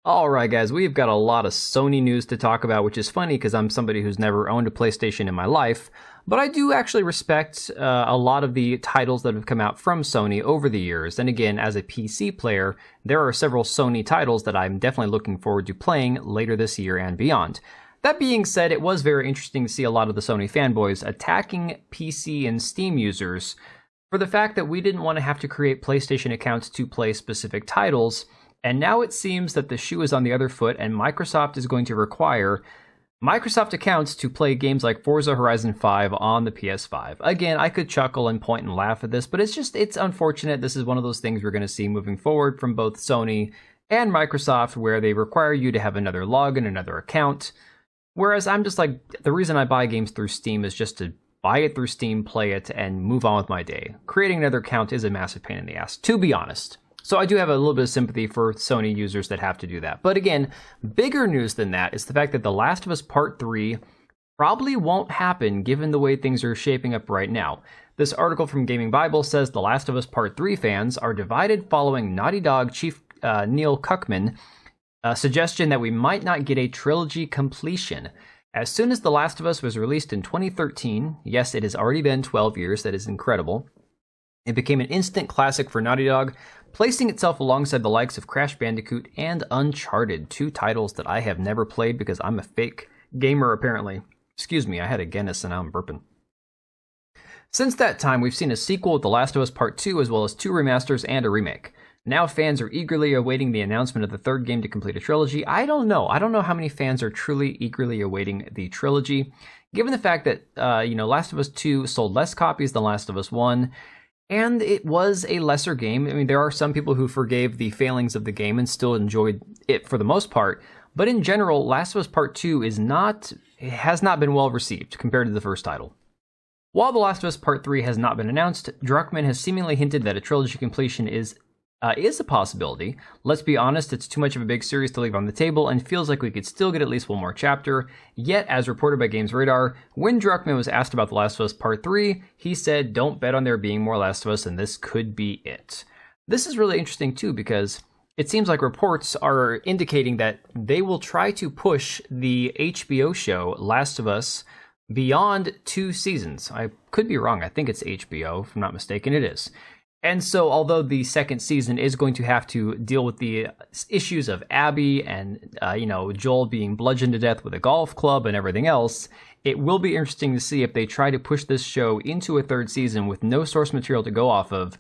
Alright guys, we've got a lot of Sony news to talk about, which is funny because I'm somebody who's never owned a PlayStation in my life, but I do actually respect a lot of the titles that have come out from Sony over the years. And again, as a PC player, there are several Sony titles that I'm definitely looking forward to playing later this year and beyond. That being said, it was very interesting to see a lot of the Sony fanboys attacking PC and Steam users for the fact that we didn't want to have to create PlayStation accounts to play specific titles. And now it seems that the shoe is on the other foot, and Microsoft is going to require Microsoft accounts to play games like Forza Horizon 5 on the PS5. Again, I could chuckle and point and laugh at this, but it's unfortunate. This is one of those things we're going to see moving forward from both Sony and Microsoft, where they require you to have another login, another account. Whereas I'm just like, the reason I buy games through Steam is just to buy it through Steam, play it, and move on with my day. Creating another account is a massive pain in the ass, to be honest. So I do have a little bit of sympathy for Sony users that have to do that. But again, bigger news than that is the fact that The Last of Us Part 3 probably won't happen given the way things are shaping up right now. This article from Gaming Bible says The Last of Us Part 3 fans are divided following Naughty Dog chief Neil Cuckman suggestion that we might not get a trilogy completion. As soon as The Last of Us was released in 2013, yes, it has already been 12 years, that is incredible, it became an instant classic for Naughty Dog, placing itself alongside the likes of Crash Bandicoot and Uncharted, two titles that I have never played because I'm a fake gamer apparently. Excuse me, I had a Guinness and now I'm burping. Since that time, we've seen a sequel with The Last of Us Part 2 as well as 2 remasters and a remake. Now fans are eagerly awaiting the announcement of the third game to complete a trilogy. I don't know how many fans are truly eagerly awaiting the trilogy, given the fact that, Last of Us 2 sold less copies than Last of Us 1, and it was a lesser game. I mean, there are some people who forgave the failings of the game and still enjoyed it for the most part, but in general, Last of Us Part 2 has not been well received compared to the first title. While The Last of Us Part 3 has not been announced, Druckmann has seemingly hinted that a trilogy completion is a possibility. Let's be honest, it's too much of a big series to leave on the table and feels like we could still get at least one more chapter. Yet, as reported by Games Radar, when Druckmann was asked about The Last of Us Part 3, he said, "Don't bet on there being more Last of Us, and this could be it." This is really interesting too, because it seems like reports are indicating that they will try to push the HBO show Last of Us beyond 2 seasons. I could be wrong, I think it's HBO, if I'm not mistaken, it is. And so, although the second season is going to have to deal with the issues of Abby and, Joel being bludgeoned to death with a golf club and everything else, it will be interesting to see if they try to push this show into a third season with no source material to go off of,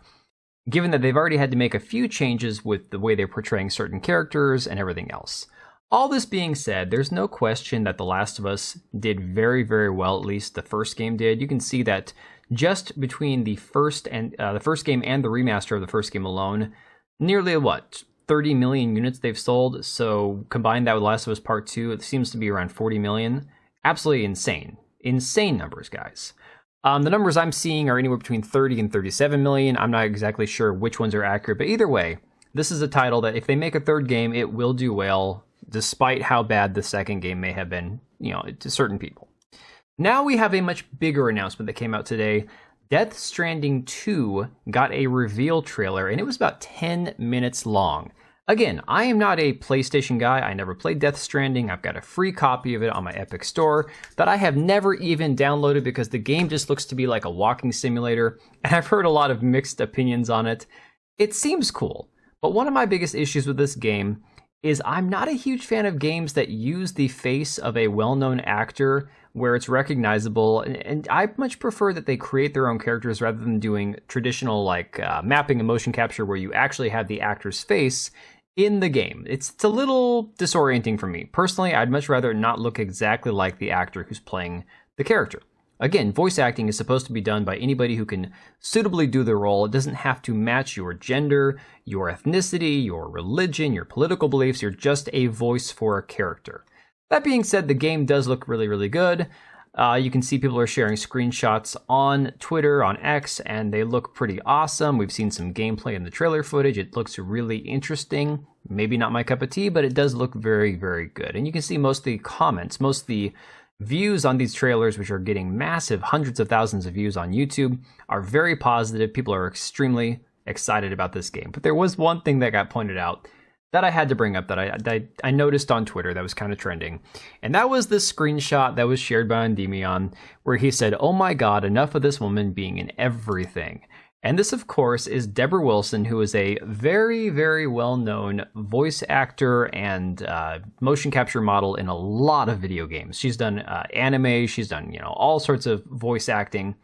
given that they've already had to make a few changes with the way they're portraying certain characters and everything else. All this being said, there's no question that The Last of Us did very, very well, at least the first game did. You can see that just between the first game and the remaster of the first game alone, nearly 30 million units they've sold. So combine that with Last of Us Part 2, it seems to be around 40 million. Absolutely insane numbers, guys. The numbers I'm seeing are anywhere between 30 and 37 million. I'm not exactly sure which ones are accurate, but either way, this is a title that if they make a third game, it will do well, despite how bad the second game may have been, to certain people. Now we have a much bigger announcement that came out today. Death Stranding 2 got a reveal trailer, and it was about 10 minutes long. Again, I am not a PlayStation guy. I never played Death Stranding. I've got a free copy of it on my Epic Store that I have never even downloaded because the game just looks to be like a walking simulator, and I've heard a lot of mixed opinions on it. It seems cool, but one of my biggest issues with this game is I'm not a huge fan of games that use the face of a well-known actor where it's recognizable, and I much prefer that they create their own characters rather than doing traditional mapping and motion capture where you actually have the actor's face in the game. It's a little disorienting for me. Personally, I'd much rather not look exactly like the actor who's playing the character. Again, voice acting is supposed to be done by anybody who can suitably do the role. It doesn't have to match your gender, your ethnicity, your religion, your political beliefs. You're just a voice for a character. That being said, the game does look really, really good. You can see people are sharing screenshots on Twitter, on X, and they look pretty awesome. We've seen some gameplay in the trailer footage. It looks really interesting. Maybe not my cup of tea, but it does look very, very good. And you can see most of the comments, most of the views on these trailers, which are getting massive hundreds of thousands of views on YouTube, are very positive. People are extremely excited about this game. But there was one thing that got pointed out. that I had to bring up that I noticed on Twitter that was kind of trending. And that was this screenshot that was shared by Endymion where he said, "Oh my god, enough of this woman being in everything." And this, of course, is Deborah Wilson, who is a very, very well-known voice actor and motion capture model in a lot of video games. She's done anime, she's done, all sorts of voice acting.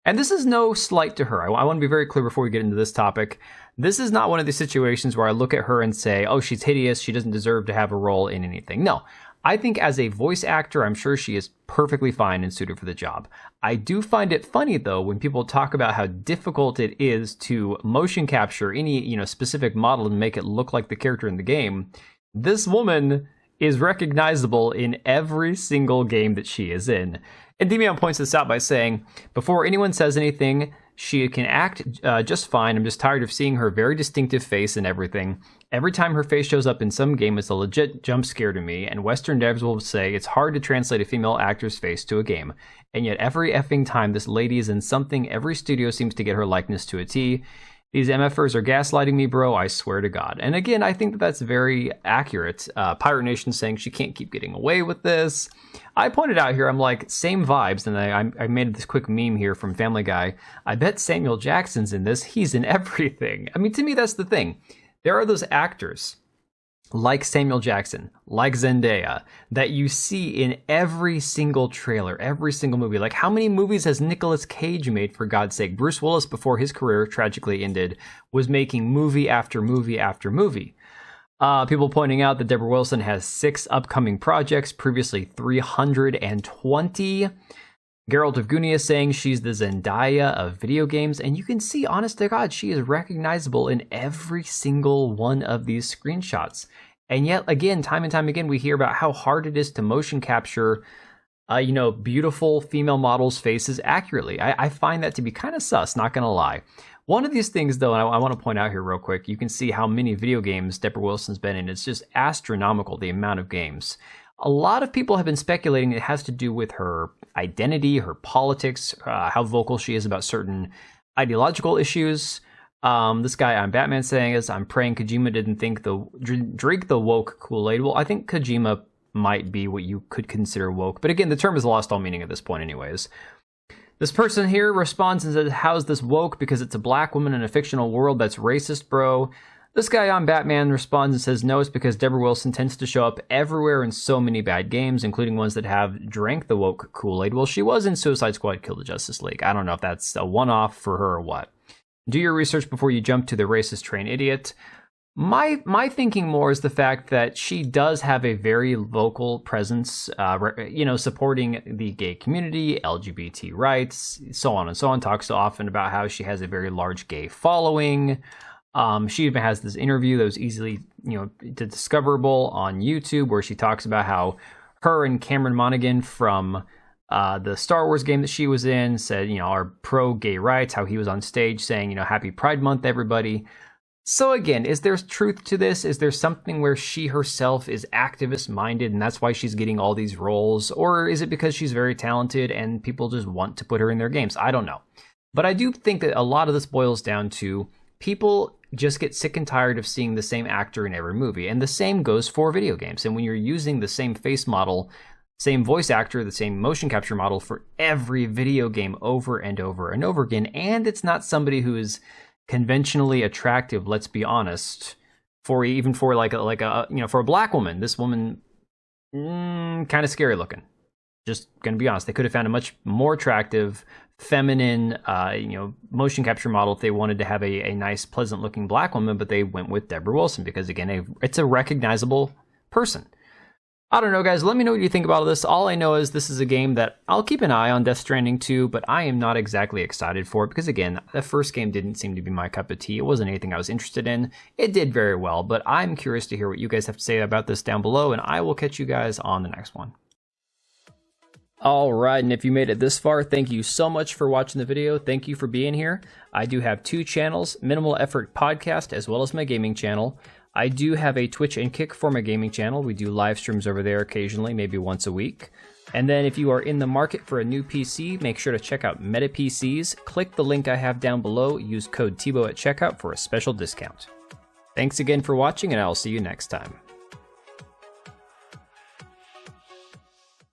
And this is no slight to her. I want to be very clear before we get into this topic. This is not one of the situations where I look at her and say, oh, she's hideous, she doesn't deserve to have a role in anything. No, I think as a voice actor, I'm sure she is perfectly fine and suited for the job. I do find it funny, though, when people talk about how difficult it is to motion capture any, specific model and make it look like the character in the game. This woman is recognizable in every single game that she is in. And Endymion points this out by saying, before anyone says anything, she can act just fine. I'm just tired of seeing her very distinctive face and everything. Every time her face shows up in some game, it's a legit jump scare to me, and Western devs will say it's hard to translate a female actor's face to a game. And yet every effing time this lady is in something, every studio seems to get her likeness to a T. These MFers are gaslighting me, bro, I swear to God. And again, I think that's very accurate. Pirate Nation saying she can't keep getting away with this. I pointed out here, I'm like, same vibes, and I made this quick meme here from Family Guy. I bet Samuel Jackson's in this. He's in everything. I mean, to me, that's the thing. There are those actors like Samuel Jackson, like Zendaya, that you see in every single trailer, every single movie. Like, how many movies has Nicolas Cage made, for God's sake? Bruce Willis, before his career tragically ended, was making movie after movie after movie. People pointing out that Deborah Wilson has 6 upcoming projects, previously 320. Geralt of Gunia saying she's the Zendaya of video games, and you can see, honest to God, she is recognizable in every single one of these screenshots. And yet, again, time and time again, we hear about how hard it is to motion capture, beautiful female models' faces accurately. I find that to be kind of sus, not gonna lie. One of these things, though, and I want to point out here real quick, you can see how many video games Deborah Wilson's been in. It's just astronomical, the amount of games. A lot of people have been speculating it has to do with her identity, her politics, how vocal she is about certain ideological issues. This guy I'm Batman saying is, I'm praying Kojima didn't drink the woke Kool-Aid. Well, I think Kojima might be what you could consider woke. But again, the term has lost all meaning at this point anyways. This person here responds and says, how's this woke? Because it's a black woman in a fictional world that's racist, bro. This guy on Batman responds and says, no, it's because Deborah Wilson tends to show up everywhere in so many bad games, including ones that have drank the woke Kool-Aid. Well, she was in Suicide Squad Kill the Justice League. I don't know if that's a one-off for her or what. Do your research before you jump to the racist train, idiot. My thinking more is the fact that she does have a very vocal presence, supporting the gay community, LGBT rights, so on and so on. Talks so often about how she has a very large gay following. She even has this interview that was easily, discoverable on YouTube where she talks about how her and Cameron Monaghan from the Star Wars game that she was in said, are pro-gay rights, how he was on stage saying, happy Pride Month, everybody. So again, is there truth to this? Is there something where she herself is activist-minded and that's why she's getting all these roles? Or is it because she's very talented and people just want to put her in their games? I don't know. But I do think that a lot of this boils down to people just get sick and tired of seeing the same actor in every movie. And the same goes for video games. And when you're using the same face model, same voice actor, the same motion capture model for every video game over and over and over again, and it's not somebody who is conventionally attractive, let's be honest, for a black woman, this woman kind of scary looking. Just gonna be honest, they could have found a much more attractive, feminine, motion capture model if they wanted to have a nice, pleasant looking black woman, but they went with Deborah Wilson because again, it's a recognizable person. I don't know, guys. Let me know what you think about all this. All I know is this is a game that I'll keep an eye on, Death Stranding 2, but I am not exactly excited for it because, again, the first game didn't seem to be my cup of tea. It wasn't anything I was interested in. It did very well, but I'm curious to hear what you guys have to say about this down below, and I will catch you guys on the next one. All right, and if you made it this far, thank you so much for watching the video. Thank you for being here. I do have 2 channels, Minimal Effort Podcast, as well as my gaming channel. I do have a Twitch and Kick for my gaming channel. We do live streams over there occasionally, maybe once a week. And then if you are in the market for a new PC, make sure to check out Meta PCs. Click the link I have down below. Use code TBO at checkout for a special discount. Thanks again for watching, and I'll see you next time.